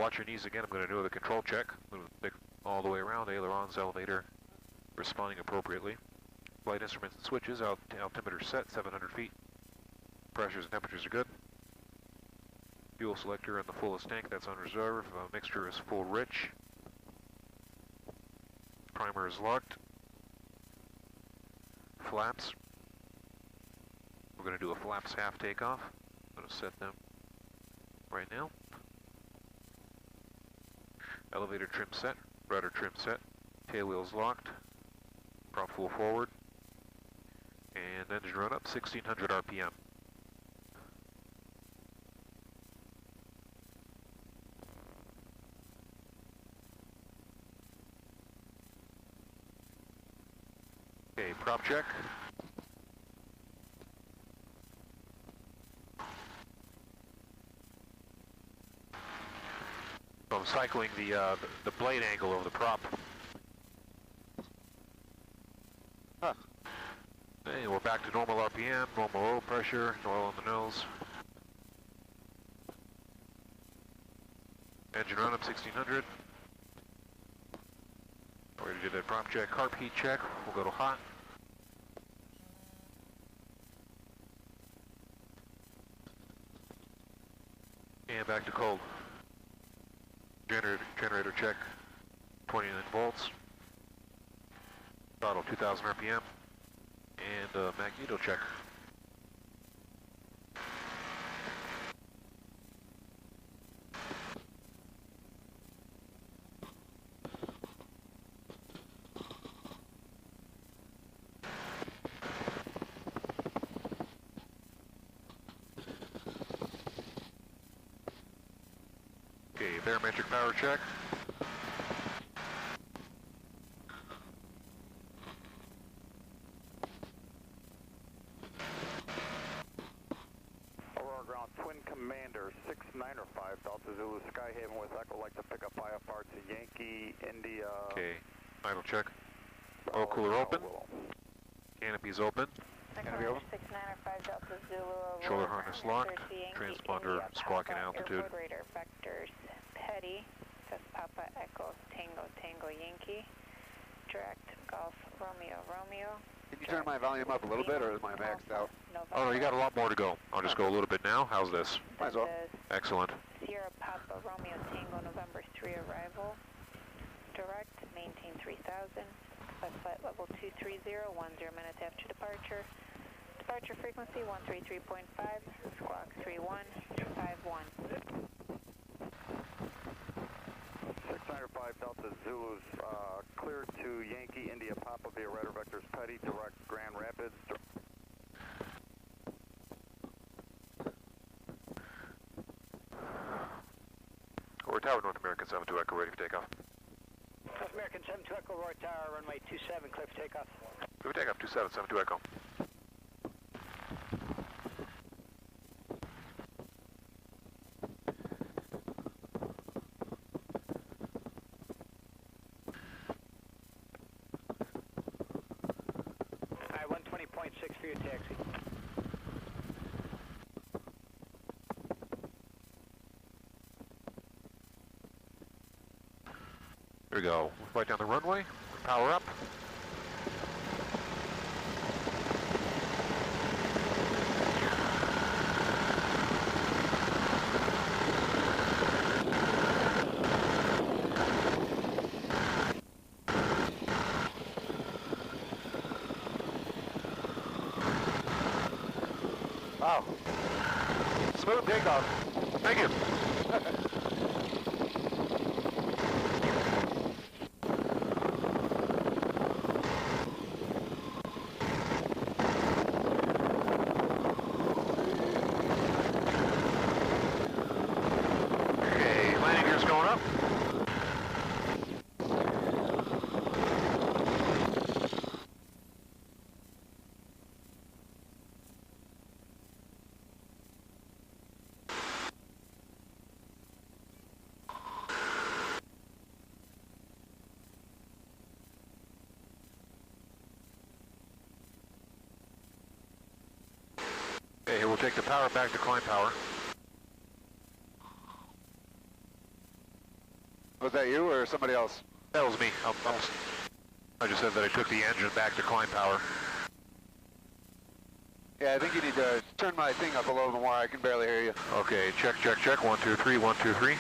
watch your knees again. I'm going to do the control check. Move the all the way around, ailerons, elevator, responding appropriately. Flight instruments and switches, altimeter set, 700 feet. Pressures and temperatures are good. Fuel selector in the fullest tank, that's on reserve. Mixture is full rich. Primer is locked. Flaps. We're going to do a flaps half takeoff. I'm going to set them right now. Elevator trim set, rudder trim set, tail wheels locked, prop full forward, and engine run up, 1600 RPM. Okay, prop check. I'm cycling the blade angle of the prop. Huh. Hey, we're back to normal RPM, normal oil pressure, no oil on the nose. Engine run up 1600. We're going to do that prop check, carb heat check. We'll go to hot. And back to cold. Generator check, 29 volts. Throttle 2000 RPM. And magneto check. Okay, barometric power check. Aurora Ground, Twin Commander, 695 Delta Zulu, Skyhaven with Echo, like to pick up bio parts of Yankee, India. Okay, idle check. Oil cooler open. Canopies open. Canopy open. 695 Delta Zulu. Shoulder harness locked. Transponder squawking altitude. Radar vectors Petty. Says Papa Echo Tango Tango Yankee. Direct Golf Romeo Romeo. Can you turn my volume up a little bit, or is my maxed out? Oh no, you got a lot more to go. I'll just go a little bit now. How's this? Might as well. Excellent. Sierra Papa Romeo Tango November 3 arrival. Direct, maintain 3000. Flight level 230, 10 minutes after departure. Departure frequency 133.5, squawk 3151. 695 Delta Zulu's cleared to Yankee, India, Papa via radar vectors Petty, direct Grand Rapids. We're Tower North American 72 Echo, ready for takeoff. North American 72 Echo, Roy Tower, runway 27, clear for takeoff. Clear for takeoff, 27, 72 Echo. Alright, 120.6 for your taxi. Here we go. Right down the runway. Power up. Wow. Smooth takeoff. Thank you. Okay, landing gear's going up. Okay, here we'll take the power back to climb power. Was that you or somebody else? That was me. I just said that I took the engine back to climb power. Yeah, I think you need to turn my thing up a little more. I can barely hear you. Okay, check, check, check. 1, 2, 3, 1, 2, 3.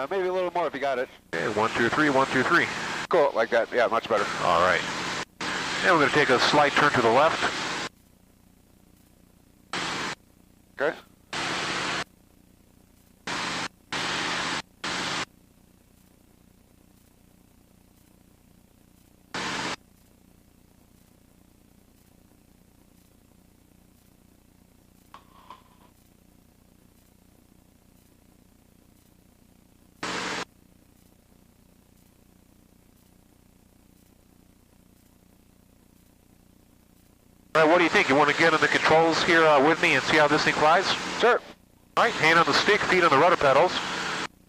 Maybe a little more if you got it. Okay, 1, 2, 3, 1, 2, 3. Cool, like that. Yeah, much better. All right. Now we're going to take a slight turn to the left. Okay. All right, what do you think? You want to get in the controls here with me and see how this thing flies? Sure. All right, hand on the stick, feet on the rudder pedals,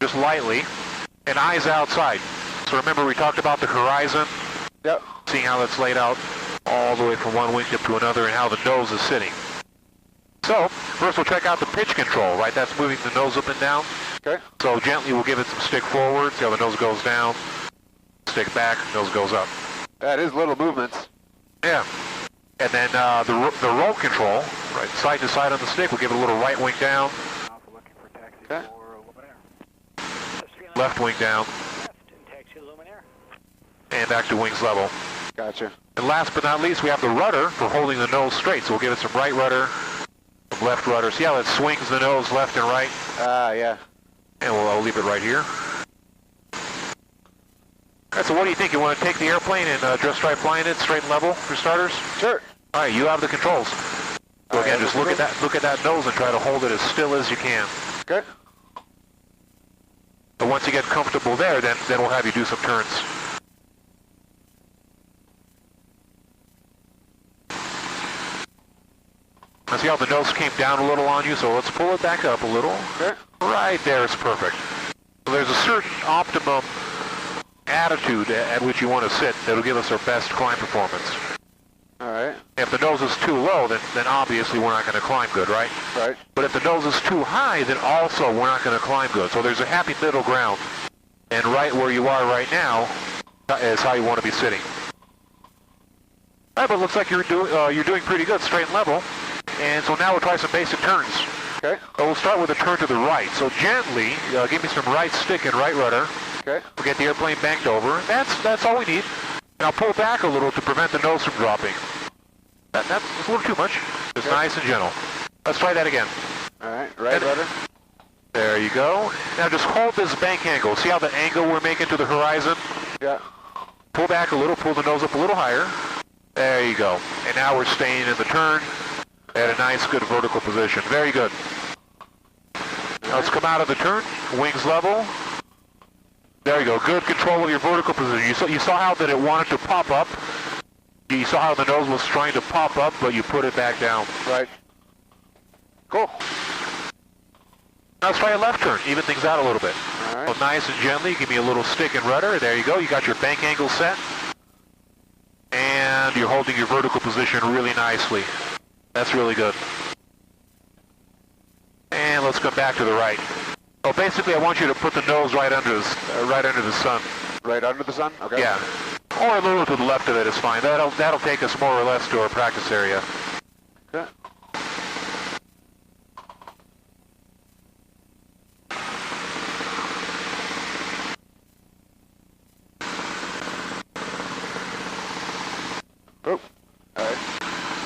just lightly, and eyes outside. So remember we talked about the horizon? Yep. Seeing how that's laid out all the way from one wingtip to another and how the nose is sitting. So, first we'll check out the pitch control, right? That's moving the nose up and down. Okay. So gently we'll give it some stick forward, see how the nose goes down, stick back, nose goes up. That is little movements. Yeah. And then the roll control, right, side to side on the stick, we'll give it a little right wing down, Okay. left wing down, Taxi Luminaire. and back to wings level. Gotcha. And last but not least, we have the rudder for holding the nose straight. So we'll give it some right rudder, some left rudder. See how it swings the nose left and right? Yeah. And I'll leave it right here. All right, so what do you think? You want to take the airplane and just try flying it straight and level for starters? Sure. All right, you have the controls. So again, Alright, just look at that nose and try to hold it as still as you can. Okay. But once you get comfortable there, then we'll have you do some turns. Now see how the nose came down a little on you, so let's pull it back up a little. Okay. Right there is perfect. So there's a certain optimum attitude at which you want to sit that'll give us our best climb performance. All right. If the nose is too low, then obviously we're not going to climb good, right? Right. But if the nose is too high, then also we're not going to climb good. So there's a happy middle ground. And right where you are right now is how you want to be sitting. All right, but it looks like you're doing pretty good, straight and level. And so now we'll try some basic turns. Okay. So we'll start with a turn to the right. So gently, give me some right stick and right rudder. Okay. We'll get the airplane banked over. That's all we need. And I'll pull back a little to prevent the nose from dropping. That's a little too much. Just Okay. nice and gentle. Let's try that again. All right. Right rudder. There you go. Now just hold this bank angle. See how the angle we're making to the horizon? Yeah. Pull back a little, pull the nose up a little higher. There you go. And now we're staying in the turn at a nice, good vertical position. Very good. Now let's come out of the turn, wings level. There you go. Good control of your vertical position. You saw how that it wanted to pop up. You saw how the nose was trying to pop up, but you put it back down. Right. Cool. Now let's try a left turn. Even things out a little bit. All right. So nice and gently. Give me a little stick and rudder. There you go. You got your bank angle set. And you're holding your vertical position really nicely. That's really good. And let's come back to the right. So basically, I want you to put the nose right under the sun. Right under the sun? Okay. Yeah. Or a little to the left of it is fine. That'll take us more or less to our practice area. Okay. Oh. All right.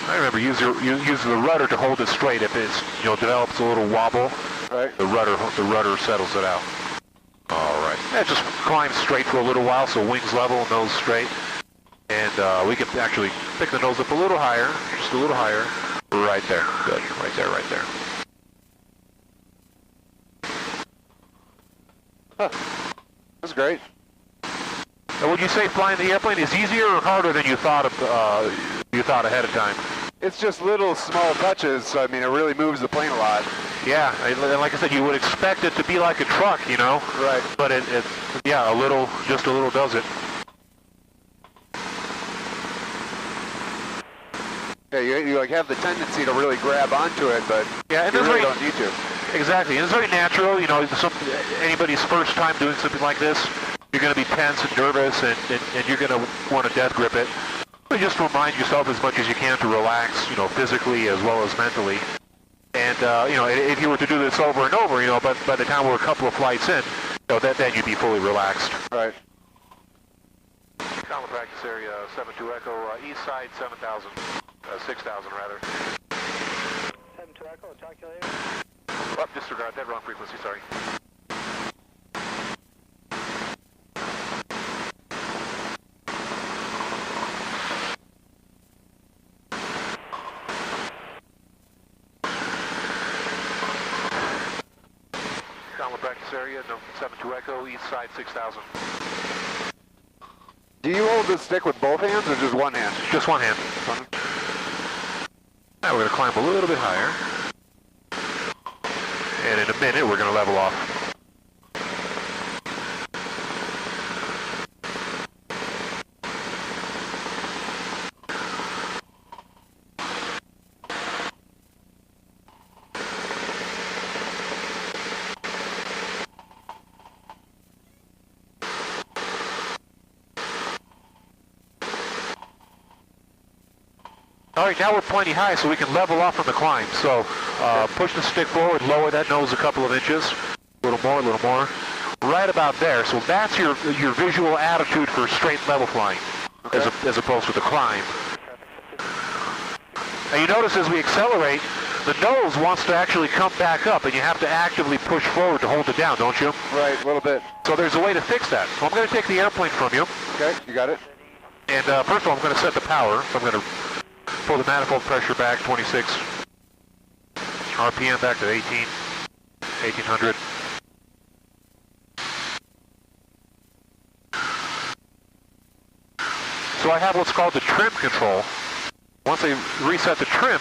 I remember use the rudder to hold it straight. If it's develops a little wobble, Right. the rudder settles it out. All right. Yeah, just climb straight for a little while, so wings level, nose straight, and we can actually pick the nose up a little higher, just a little higher. Right there. Good. Right there. Right there. Huh. That's great. Now, would you say flying the airplane is easier or harder than you thought ahead of time? It's just little small touches, so I mean, it really moves the plane a lot. Yeah, and like I said, you would expect it to be like a truck, Right. But yeah, just a little does it. Yeah, you like have the tendency to really grab onto it, but Yeah, and you it's really very, don't need to. exactly, and it's very natural. Anybody's first time doing something like this, you're going to be tense and nervous, and you're going to want to death grip it. But just remind yourself as much as you can to relax, physically as well as mentally. And, if you were to do this over and over, but by the time we're a couple of flights in, then you'd be fully relaxed. Right. Common practice area 72 Echo, east side 7,000, 6,000 rather. 72 Echo, talk to you later. Oh, disregard that, wrong frequency, sorry. Common practice area, 72 Echo, east side 6,000. Do you hold this stick with both hands or just one hand? Just one hand. Now we're going to climb a little bit higher. And in a minute, we're going to level off. All right, now we're plenty high, so we can level off on the climb. So push the stick forward, lower that nose a couple of inches, a little more, right about there. So that's your visual attitude for straight level flying, okay, as opposed to the climb. And you notice as we accelerate, the nose wants to actually come back up, and you have to actively push forward to hold it down, don't you? Right, a little bit. So there's a way to fix that. So I'm going to take the airplane from you. Okay, you got it. And first of all, I'm going to set the power. So I'm going to pull the manifold pressure back 26 RPM back to 1800. So I have what's called the trim control. Once I reset the trim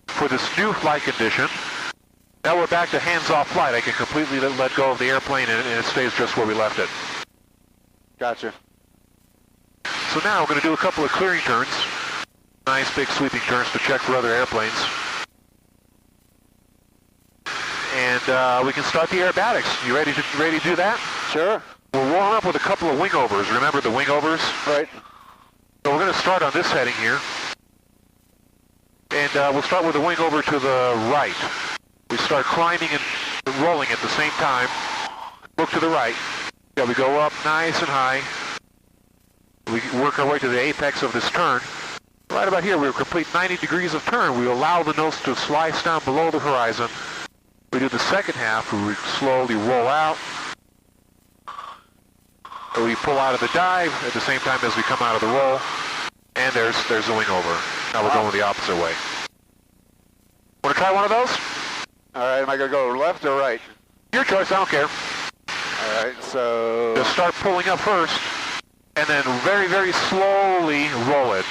for this new flight condition, now we're back to hands-off flight. I can completely let go of the airplane and it stays just where we left it. Gotcha. So now we're going to do a couple of clearing turns. Nice big sweeping turns to check for other airplanes. And we can start the aerobatics. You ready to do that? Sure. We'll warm up with a couple of wing overs. Remember the wing overs? Right. So we're going to start on this heading here. And we'll start with a wing over to the right. We start climbing and rolling at the same time. Look to the right. Yeah, we go up nice and high. We work our way to the apex of this turn. Right about here, we'll complete 90 degrees of turn. We allow the nose to slice down below the horizon. We do the second half, we slowly roll out. We pull out of the dive at the same time as we come out of the roll. And there's the wing over. Now we're going the opposite way. Want to try one of those? All right, am I going to go left or right? Your choice, I don't care. All right, so... Just start pulling up first, and then very, very slowly roll it.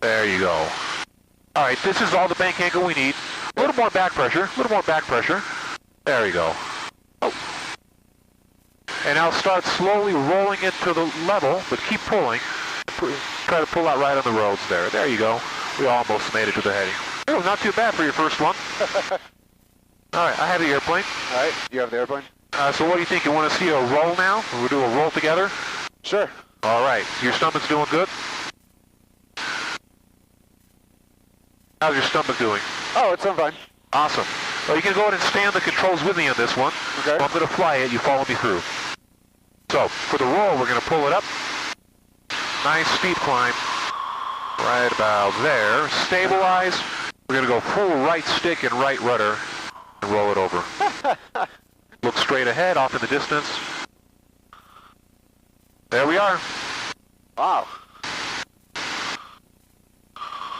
There you go. All right, this is all the bank angle we need. A little more back pressure, a little more back pressure. There you go. Oh. And now start slowly rolling it to the level, but keep pulling. Try to pull out right on the roads there. There you go. We almost made it to the heading. Oh, not too bad for your first one. All right, I have the airplane. All right, you have the airplane? So what do you think? You want to see a roll now? We'll do a roll together? Sure. All right. Your stomach's doing good? How's your stomach doing? Oh, it's fine. Awesome. Well, you can go ahead and stay on the controls with me on this one. Okay. I'm going to fly it. You follow me through. So, for the roll, we're going to pull it up. Nice steep climb. Right about there. Stabilize. We're going to go full right stick and right rudder and roll it over. Look straight ahead, off in the distance. There we are. Wow.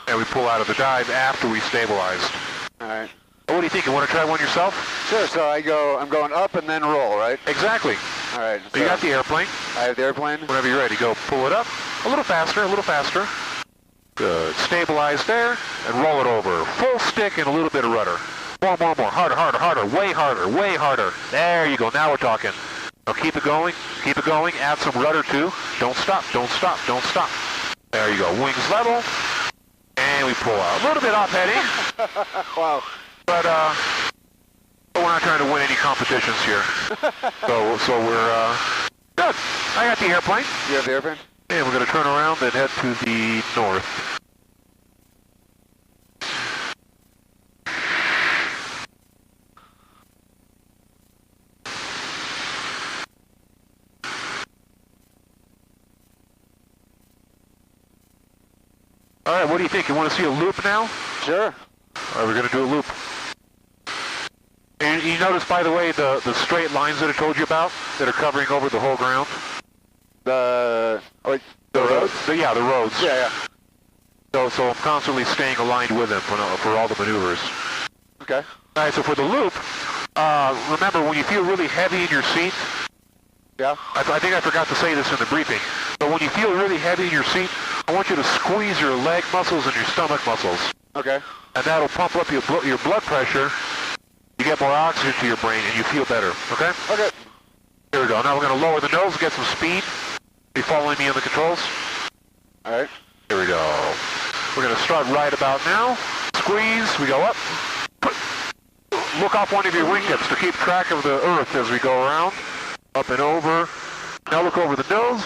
And we pull out of the dive after we stabilized. All right. What do you think? You want to try one yourself? Sure, so I'm going up and then roll, right? Exactly. All right. So you got the airplane. I have the airplane. Whenever you're ready, go pull it up. A little faster, a little faster. Good. Stabilize there and roll it over. Full stick and a little bit of rudder. More. Harder, harder, harder. Way harder, way harder. There you go. Now we're talking. Now keep it going. Keep it going. Add some rudder too. Don't stop, don't stop, don't stop. There you go. Wings level. And we pull out. A little bit off heading. Wow. But we're not trying to win any competitions here. So we're good. I got the airplane. You have the airplane? And we're going to turn around and head to the north. All right, what do you think? You want to see a loop now? Sure. All right, we're going to do a loop. And you notice, by the way, the straight lines that I told you about that are covering over the whole ground? The roads? Yeah, the roads. Yeah. So I'm constantly staying aligned with them for all the maneuvers. Okay. All right, so for the loop, remember when you feel really heavy in your seat, Yeah. I think I forgot to say this in the briefing, but when you feel really heavy in your seat, I want you to squeeze your leg muscles and your stomach muscles. Okay. And that'll pump up your blood pressure, you get more oxygen to your brain, and you feel better, okay? Okay. Here we go. Now we're going to lower the nose, get some speed. Are you following me on the controls? All right. Here we go. We're going to start right about now. Squeeze, we go up. Look off one of your wingtips to keep track of the earth as we go around. Up and over. Now look over the nose.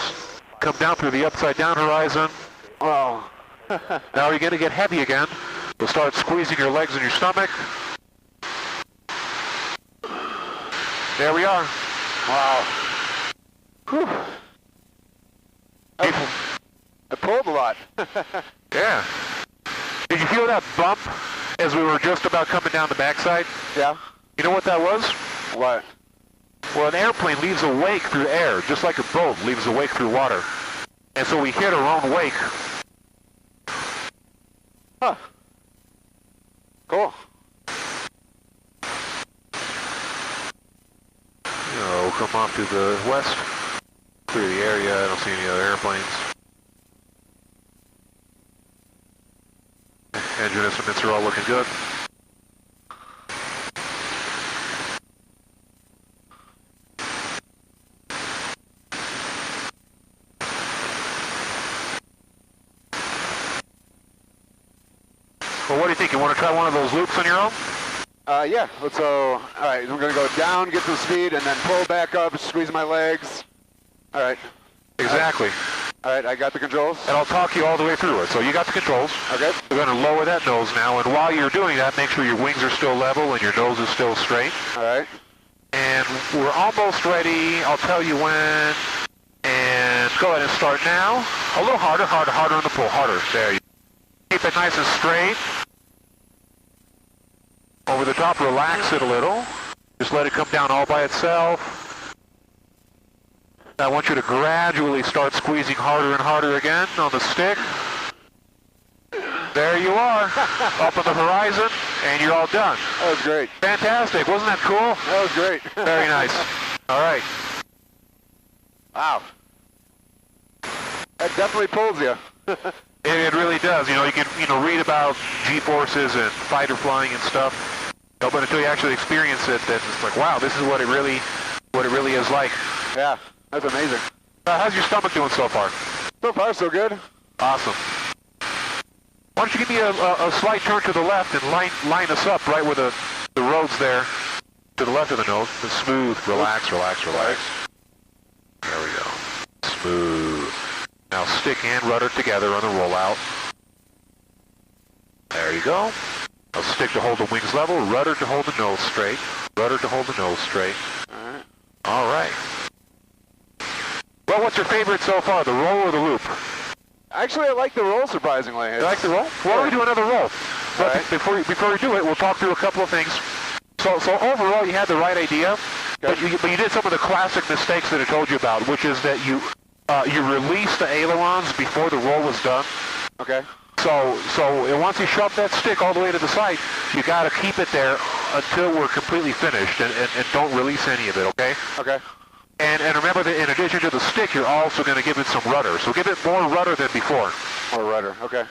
Come down through the upside down horizon. Wow. Now you're going to get heavy again. We'll start squeezing your legs and your stomach. There we are. Wow. Whew. I pulled a lot. Yeah. Did you feel that bump as we were just about coming down the backside? Yeah. You know what that was? What? Well, an airplane leaves a wake through air, just like a boat leaves a wake through water. And so we hit our own wake. Huh. Cool. Come off to the west, clear the area. I don't see any other airplanes. Engine instruments are all looking good. Well, what do you think? You want to try one of those loops on your own? Yeah, let's go. All right, we're going to go down, get some speed, and then pull back up, squeeze my legs. All right. Exactly. All right, I got the controls. And I'll talk you all the way through it. So you got the controls. Okay. We're going to lower that nose now, and while you're doing that, make sure your wings are still level and your nose is still straight. All right. And we're almost ready. I'll tell you when. And go ahead and start now. A little harder, harder on the pull. Harder. There you go. Keep it nice and straight. Over the top, relax it a little. Just let it come down all by itself. I want you to gradually start squeezing harder and harder again on the stick. There you are, up on the horizon, and you're all done. That was great. Fantastic. Wasn't that cool? That was great. Very nice. All right. Wow. That definitely pulls you. It really does. You know, you can read about G-forces and fighter flying and stuff. But until you actually experience it, then it's like, wow, this is what it really is like. Yeah, that's amazing. How's your stomach doing so far? So far, so good. Awesome. Why don't you give me a slight turn to the left and line us up right where the road's there, to the left of the nose. And smooth, relax. There we go. Smooth. Now stick and rudder together on the rollout. There you go. Now stick to hold the wings level, rudder to hold the nose straight, rudder to hold the nose straight. All right. Well, what's your favorite so far, the roll or the loop? Actually, I like the roll, surprisingly. You like the roll? Why don't we do another roll? But right. before we do it, we'll talk through a couple of things. So overall, you had the right idea, but you did some of the classic mistakes that I told you about, which is that you released the ailerons before the roll was done. Okay. So once you shove that stick all the way to the side, you got to keep it there until we're completely finished, and don't release any of it, okay? Okay. And remember that in addition to the stick, you're also going to give it some rudder. So give it more rudder than before. More rudder, okay.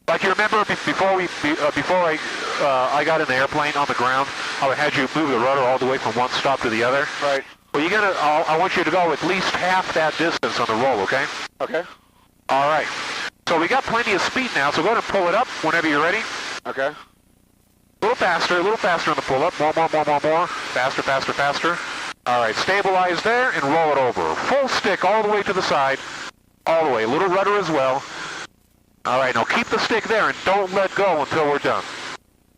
Like you remember before I got in the airplane on the ground, I had you move the rudder all the way from one stop to the other. Right. Well, I want you to go at least half that distance on the roll, okay? Okay. All right. So we got plenty of speed now, so go ahead and pull it up whenever you're ready. Okay. A little faster on the pull up. More. Faster. All right, stabilize there and roll it over. Full stick all the way to the side. All the way, a little rudder as well. All right, now keep the stick there and don't let go until we're done.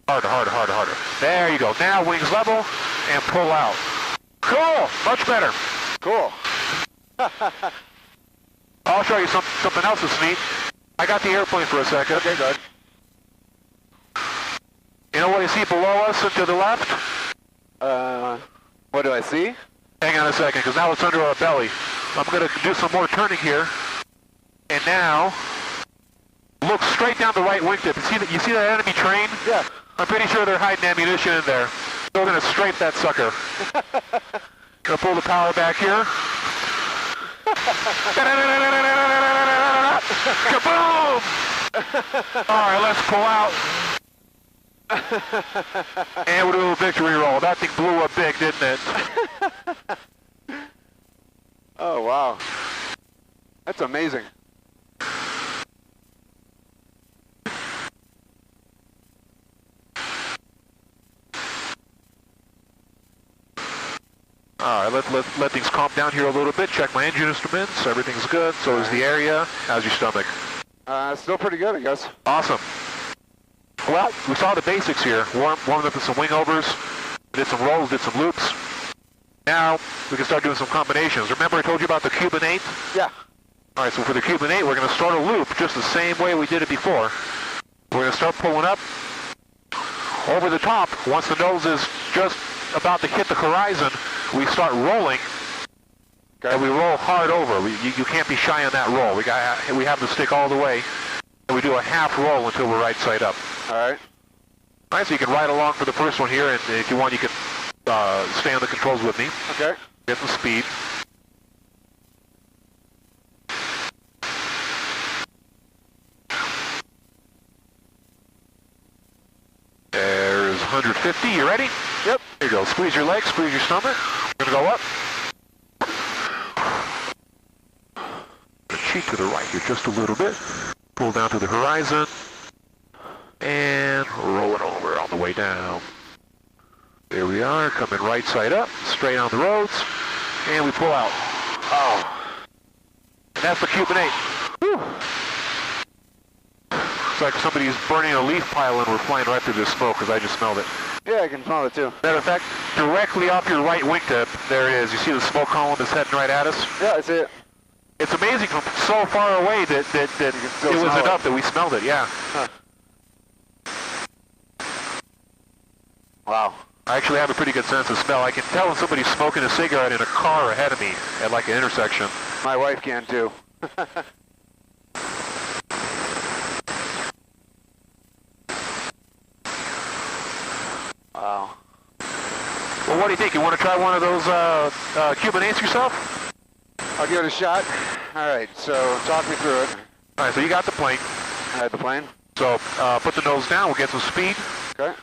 Harder, harder, harder, harder. There you go. Now wings level and pull out. Cool, much better. Cool. I'll show you something else that's neat. I got the airplane for a second. Okay, good. You know what you see below us and to the left? What do I see? Hang on a second, because now it's under our belly. I'm going to do some more turning here. And now, look straight down the right wingtip. You see that enemy train? Yeah. I'm pretty sure they're hiding ammunition in there. So we're going to strafe that sucker. Going to pull the power back here. Kaboom! All right, let's pull out. And we'll do a victory roll. That thing blew up big, didn't it? Oh, wow. That's amazing. All right, let things calm down here a little bit. Check my engine instruments. Everything's good. So is the area. How's your stomach? Still pretty good, I guess. Awesome. Well, we saw the basics here. Warmed up with some wing overs, did some rolls, did some loops. Now we can start doing some combinations. Remember I told you about the Cuban 8? Yeah. All right, so for the Cuban 8, we're going to start a loop just the same way we did it before. We're going to start pulling up over the top. Once the nose is just about to hit the horizon, we start rolling, and we roll hard over. You can't be shy on that roll. We have to stick all the way, and we do a half roll until we're right side up. All right. All right, so you can ride along for the first one here, and if you want, you can stay on the controls with me. Okay. Get some speed. There's 150. You ready? Yep. Here you go. Squeeze your legs, squeeze your stomach. We're going to go up. Cheek to the right here just a little bit. Pull down to the horizon. And roll it over on the way down. There we are, coming right side up, straight on the roads, and we pull out. Oh. And that's the Cuban 8. Whew. It's like somebody's burning a leaf pile and we're flying right through this smoke because I just smelled it. Yeah, I can smell it too. Matter of fact, directly off your right wingtip, there it is. You see the smoke column is heading right at us? Yeah, I see it. It's amazing from so far away that it was enough that we smelled it, yeah. Huh. Wow. I actually have a pretty good sense of smell. I can tell when somebody's smoking a cigarette in a car ahead of me at like an intersection. My wife can too. Wow. Well, what do you think? You want to try one of those Cuban 8s yourself? I'll give it a shot. All right, so talk me through it. All right, so you got the plane. I had the plane. So put the nose down. We'll get some speed. Okay.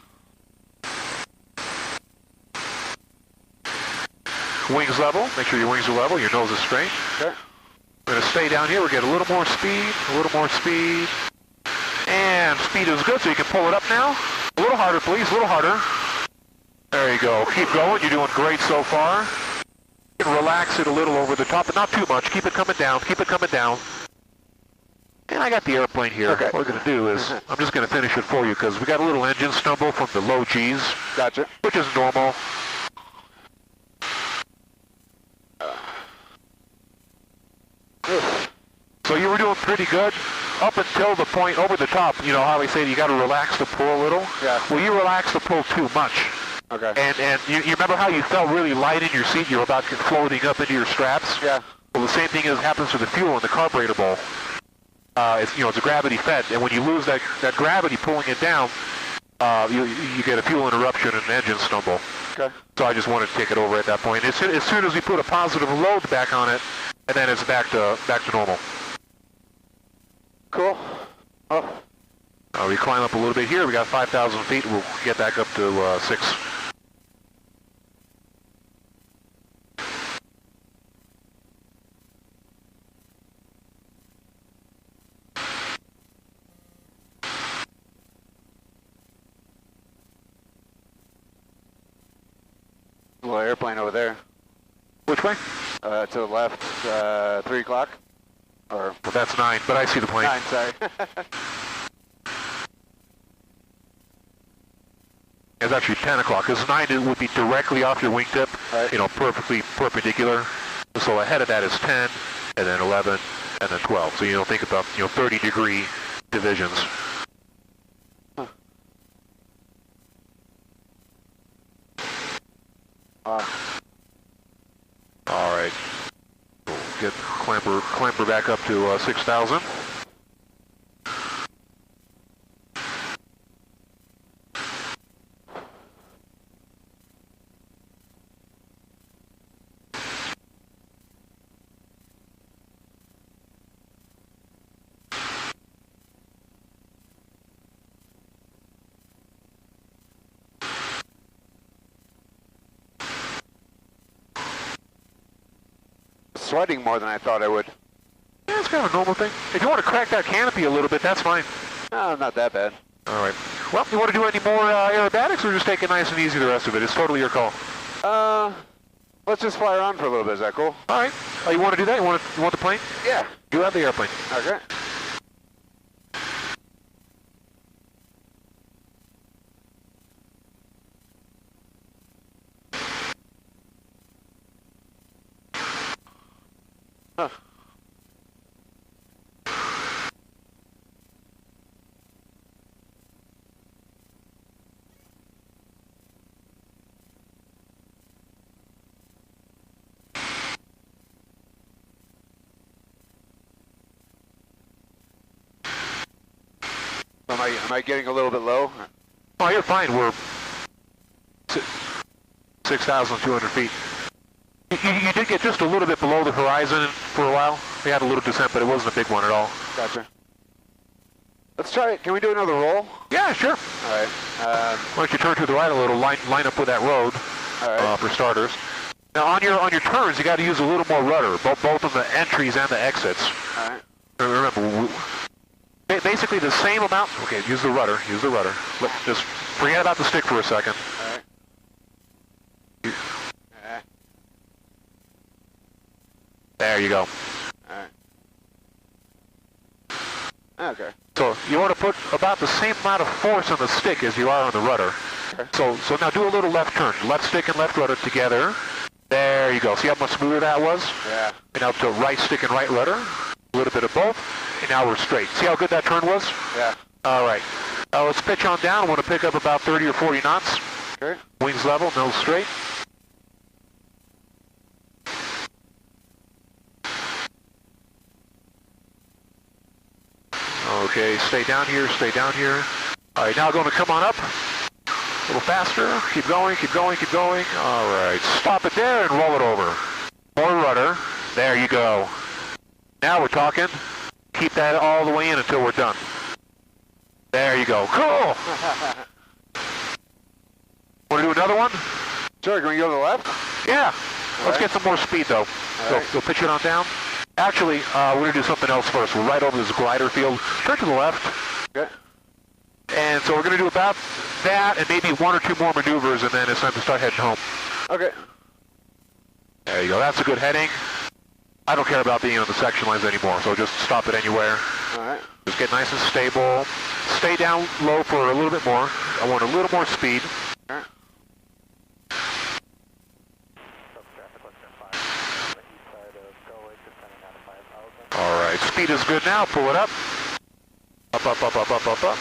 Wings level. Make sure your wings are level. Your nose is straight. Okay. We're going to stay down here. We'll get a little more speed. A little more speed. And speed is good, so you can pull it up now. A little harder, please. A little harder. There you go. Keep going. You're doing great so far. You can relax it a little over the top, but not too much. Keep it coming down. Keep it coming down. And I got the airplane here. Okay. What we're going to do is, I'm just going to finish it for you because we got a little engine stumble from the low G's. Gotcha. Which is normal. So you were doing pretty good up until the point over the top. You know how we say you got to relax the pull a little? Yeah. Well, you relax the pull too much. Okay. And you remember how you felt really light in your seat? You were about floating up into your straps? Yeah. Well, the same thing happens to the fuel in the carburetor bowl. It's a gravity fed, and when you lose that gravity pulling it down, you get a fuel interruption and an engine stumble. Okay. So I just wanted to take it over at that point. As soon as we put a positive load back on it, and then it's back to normal. Cool. Oh. We climb up a little bit here. We got 5,000 feet. We'll get back up to 6. Little airplane over there. Which way? To the left, 3 o'clock. Or Well, that's 9, but I see the plane. 9, sorry. It's actually 10 o'clock, because 9 would be directly off your wingtip, Right. you know, perfectly perpendicular. So ahead of that is 10, and then 11, and then 12. So, you know, think about, 30-degree divisions. Wow. All right. We'll get clamper back up to 6,000. Sweating more than I thought I would. Yeah, it's kind of a normal thing. If you want to crack that canopy a little bit, that's fine. No, not that bad. All right. Well, you want to do any more aerobatics, or just take it nice and easy the rest of it? It's totally your call. Let's just fly around for a little bit. Is that cool? All right. Oh, you want to do that? You want the plane? Yeah. You have the airplane. Okay. Huh. Am I getting a little bit low? Oh, you're fine. We're 6,200 feet. You did get just a little bit below the horizon for a while. We had a little descent, but it wasn't a big one at all. Gotcha. Let's try it. Can we do another roll? Yeah, sure. All right. Why don't you turn to the right a little, line up with that road, All right. for starters. Now, on your turns, you got to use a little more rudder, both of the entries and the exits. All right. Remember, basically the same amount. Okay, use the rudder. Use the rudder. Just forget about the stick for a second. All right. There you go. All right. Okay. So you want to put about the same amount of force on the stick as you are on the rudder. Okay. So now do a little left turn. Left stick and left rudder together. There you go. See how much smoother that was? Yeah. And now to right stick and right rudder. A little bit of both. And now we're straight. See how good that turn was? Yeah. All right. Let's pitch on down. I want to pick up about 30 or 40 knots. Okay. Wings level, nose straight. Okay, stay down here, stay down here. All right, now going to come on up. A little faster. Keep going, keep going, keep going. All right, stop it there and roll it over. More rudder. There you go. Now we're talking. Keep that all the way in until we're done. There you go. Cool. Want to do another one? Sure, can we go to the left? Yeah. Let's right. get some more speed, though. All right. So pitch it on down. Actually, we're going to do something else first. We're right over this glider field. Turn to the left. Okay. And so we're going to do about that and maybe one or two more maneuvers, and then it's time to start heading home. Okay. There you go. That's a good heading. I don't care about being on the section lines anymore, so just stop it anywhere. All right. Just get nice and stable. Stay down low for a little bit more. I want a little more speed. All right. All right, speed is good now. Pull it up. Up, up, up, up, up, up, up.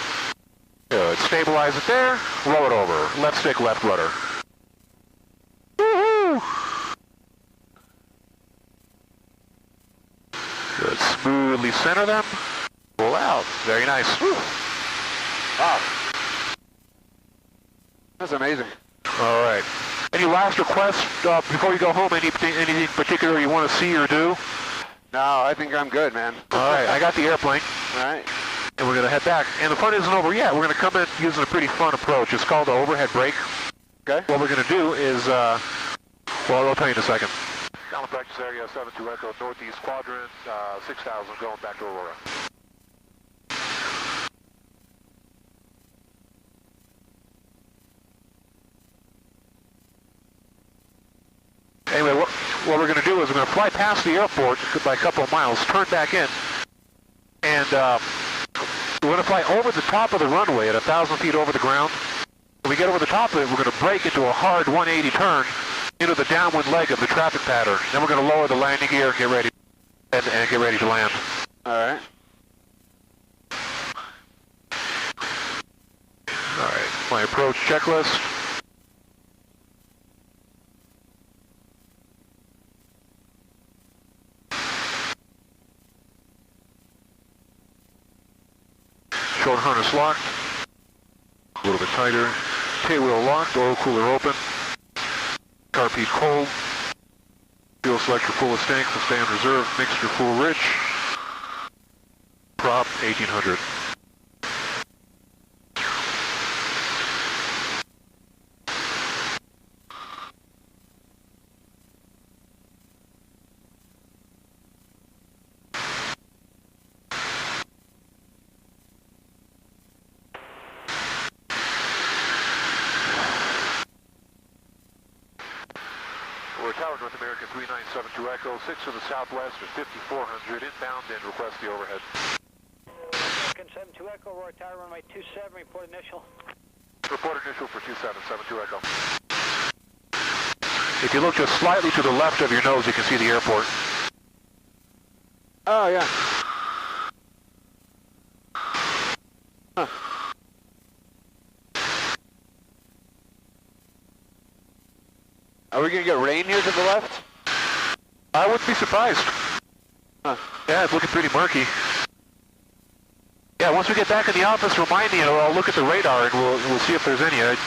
Good. Stabilize it there. Roll it over. Left stick, left rudder. Woohoo! Good. Smoothly center them. Pull out. Very nice. Woo. Wow. That's amazing. All right. Any last requests before you go home? Anything particular you want to see or do? No, I think I'm good, man. All right. I got the airplane. All right. And we're going to head back. And the fun isn't over yet. We're going to come in using a pretty fun approach. It's called the overhead brake. Okay. What we're going to do is, well, I'll tell you in a second. Down the practice area, 72 Echo, northeast quadrant, 6,000, going back to Aurora. Anyway, what we're past the airport by a couple of miles, turn back in, and we're going to fly over the top of the runway at 1,000 feet over the ground. When we get over the top of it, we're going to break into a hard 180 turn into the downwind leg of the traffic pattern. Then we're going to lower the landing gear and get ready to land. All right. All right, my approach checklist. Short harness locked. A little bit tighter. Tailwheel locked, oil cooler open. Carpeet cold. Fuel selector full of tanks will stay on reserve. Mixture full rich. Prop 1800. We're Tower North American 3972 Echo, 6 to the southwest at 5400, inbound and request the overhead. American 72 Echo, Roy Tower, runway 27, report initial. Report initial for 2772 Echo. If you look just slightly to the left of your nose, you can see the airport. Oh, yeah. Huh. Are we going to get rain here to the left? I wouldn't be surprised. Huh. Yeah, it's looking pretty murky. Yeah, once we get back in the office, remind me, and I'll look at the radar and we'll see if there's any. It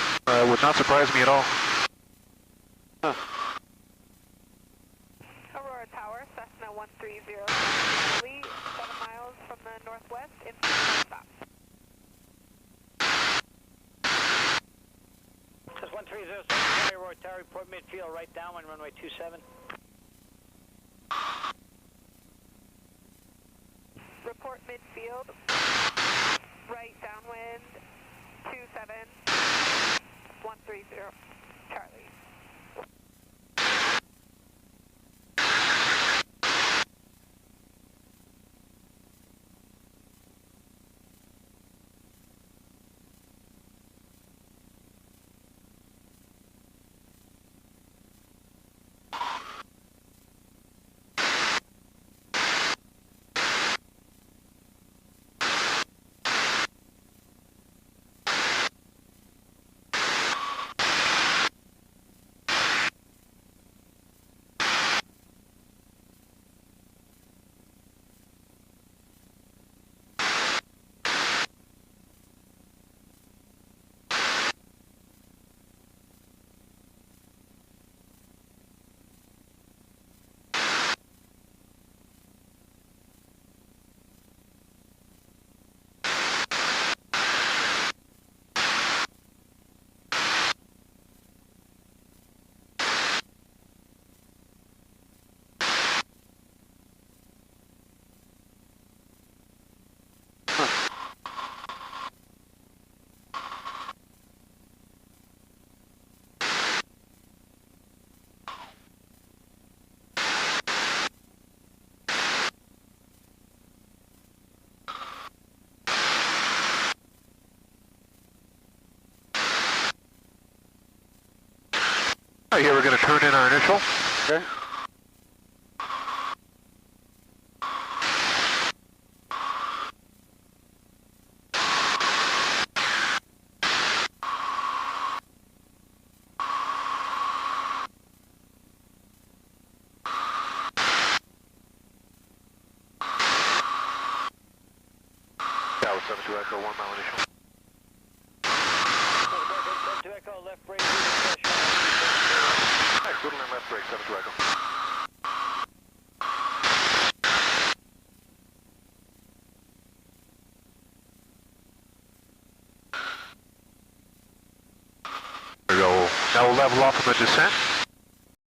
would not surprise me at all. Huh. Aurora Tower, Cessna 130, 7 miles from the northwest, in stop. This is 130, Roy Tower, report midfield, right downwind, runway 27. Report midfield, right downwind, 27, 130, Charlie. All right, here we're going to turn in our initial. Okay. Tower 72 Echo, 1 mile initial. 72 Echo, left brake, All right, good line left brake, 72 Echo. There we go. Now we'll level off from the descent.